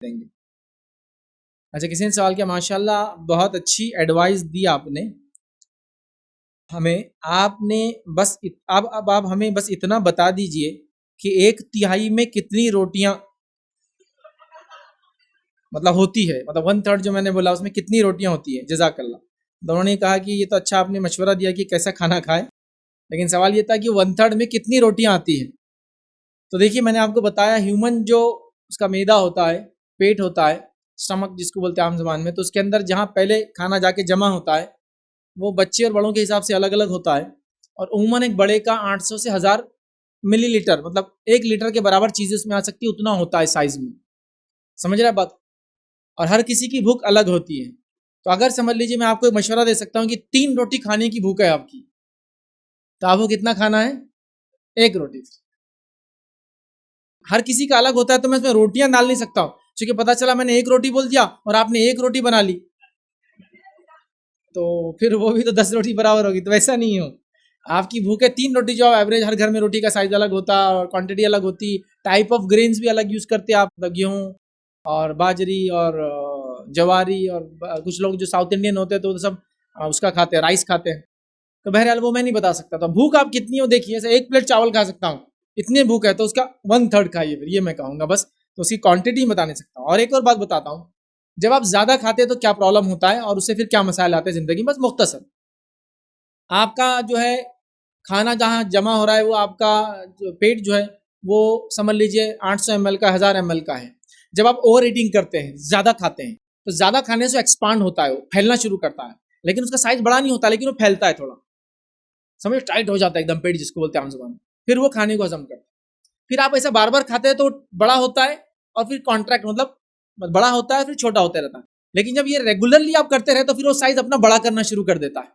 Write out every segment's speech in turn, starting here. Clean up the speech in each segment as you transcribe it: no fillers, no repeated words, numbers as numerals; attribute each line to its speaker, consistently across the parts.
Speaker 1: देंगे। अच्छा, किसी ने सवाल किया, माशाल्लाह बहुत अच्छी एडवाइस दी आपने हमें। आपने बस अब आप हमें बस इतना बता दीजिए कि 1/3 में कितनी रोटियां मतलब होती है, मतलब 1/3 जो मैंने बोला उसमें कितनी रोटियां होती है। जज़ाकल्लाह। दोनों ने कहा कि ये तो अच्छा आपने मशवरा दिया कि कैसा खाना खाए, लेकिन सवाल ये था कि 1/3 में कितनी रोटियां आती है। तो देखिए, मैंने आपको बताया ह्यूमन जो उसका मैदा होता है, पेट होता है, स्टमक जिसको बोलते हैं आम ज़बान में, तो उसके अंदर जहाँ पहले खाना जाके जमा होता है वो बच्चे और बड़ों के हिसाब से अलग अलग होता है। और उमूमन एक बड़े का 800 से 1000 मिलीलीटर, मतलब 1 लीटर के बराबर चीज़ें उसमें आ सकती है, उतना होता है साइज में। समझ रहे हैं बात? और हर किसी की भूख अलग होती है। तो अगर समझ लीजिए मैं आपको एक मशवरा दे सकता हूँ कि 3 रोटी खाने की भूख है आपकी, तो आपको कितना खाना है? 1 रोटी। हर किसी का अलग होता है, तो मैं इसमें रोटियां डाल नहीं सकता हूँ, क्योंकि पता चला मैंने 1 रोटी बोल दिया और आपने 1 रोटी बना ली, तो फिर वो भी तो 10 रोटी बराबर होगी। तो वैसा नहीं हो, आपकी भूख है 3 रोटी, जो एवरेज हर घर में रोटी का साइज अलग होता है और क्वांटिटी अलग होती, टाइप ऑफ ग्रेन्स भी अलग यूज करते हैं आप, गेहूँ और बाजरी और जवारी, और कुछ लोग जो साउथ इंडियन होते हैं तो सब उसका खाते हैं, राइस खाते हैं। तो बहरहाल वो मैं नहीं बता सकता। तो भूख आप कितनी हो देखिए, ऐसे 1 प्लेट चावल खा सकता हूँ, इतनी भूख है तो उसका 1/3 खाइए, फिर ये मैं कहूँगा बस। तो उसकी क्वांटिटी बता नहीं सकता। और एक और बात बताता हूँ, जब आप ज्यादा खाते हैं तो क्या प्रॉब्लम होता है और उससे फिर क्या मसाइल आते हैं जिंदगी में, बस मुख्तसर। आपका जो है खाना जहाँ जमा हो रहा है, वो आपका जो पेट जो है वो समझ लीजिए 800 ml का, 1000 ml का है। जब आप ओवर ईटिंग करते हैं, ज्यादा खाते हैं, तो ज्यादा खाने से एक्सपांड होता है, वो फैलना शुरू करता है, लेकिन उसका साइज बड़ा नहीं होता, लेकिन वो फैलता है थोड़ा, समझ, टाइट हो जाता है एकदम पेट जिसको बोलते हैं आम जुबान में। फिर वो खाने को हजम करता है। फिर आप ऐसा बार बार खाते हैं तो बड़ा होता है और फिर कॉन्ट्रैक्ट, मतलब बड़ा होता है फिर छोटा होता रहता है। लेकिन जब ये रेगुलरली आप करते रहे तो फिर वो साइज अपना बड़ा करना शुरू कर देता है,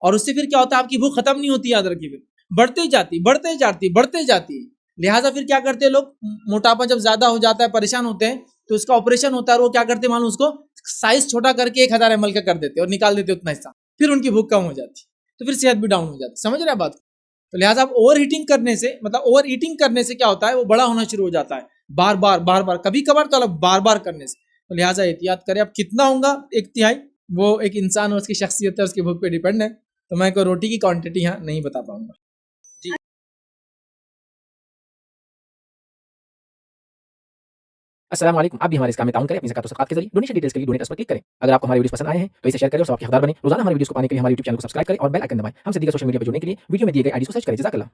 Speaker 1: और उससे फिर क्या होता है, आपकी भूख खत्म नहीं होती, याद रखिए, फिर बढ़ते ही जाती, बढ़ते जाती, बढ़ते जाती है। लिहाजा फिर क्या करते हैं लोग, मोटापा जब ज्यादा हो जाता है, परेशान होते हैं, तो उसका ऑपरेशन होता है, और वो क्या करते हैं मालूम, उसको साइज छोटा करके 1000 ml का कर देते हैं और निकाल देते उतना हिस्सा, फिर उनकी भूख कम हो जाती, तो फिर सेहत भी डाउन हो जाती। समझ रहे हैं बात? तो लिहाजा आप ओवर हीटिंग करने से, मतलब ओवर ईटिंग करने से क्या होता है, वो बड़ा होना शुरू हो जाता है, बार बार बार बार, कभी कभार तो अलग, बार बार करने से। तो लिहाजा एहतियात करें। अब कितना होगा 1/3, वो एक इंसान और उसकी शख्सियत है, उसकी भूख पे डिपेंड है। तो मैं कोई रोटी की क्वांटिटी यहाँ नहीं बता पाऊंगा जी।
Speaker 2: अस्सलाम वालेकुम। आप भी हमारे इस काम में ताउन करें अपनी ज़कात और सदक़ात के ज़रिए। डोनेशन डिटेल्स के लिए डोनेट पर क्लिक करें। अगर आपको हमारे वीडियोज़ पसंद आए हैं तो इसे शेयर करें और सबके हक़दार बनें। रोज़ाना हमारे वीडियोज़ को पाने के लिए हमारे यूट्यूब चैनल को सब्सक्राइब करें और बेल आइकन दबाएँ। हमसे दीगर सोशल मीडिया पर जुड़ने के लिए वीडियो में दिए गए आईडी को सर्च करें। जज़ाकल्लाह।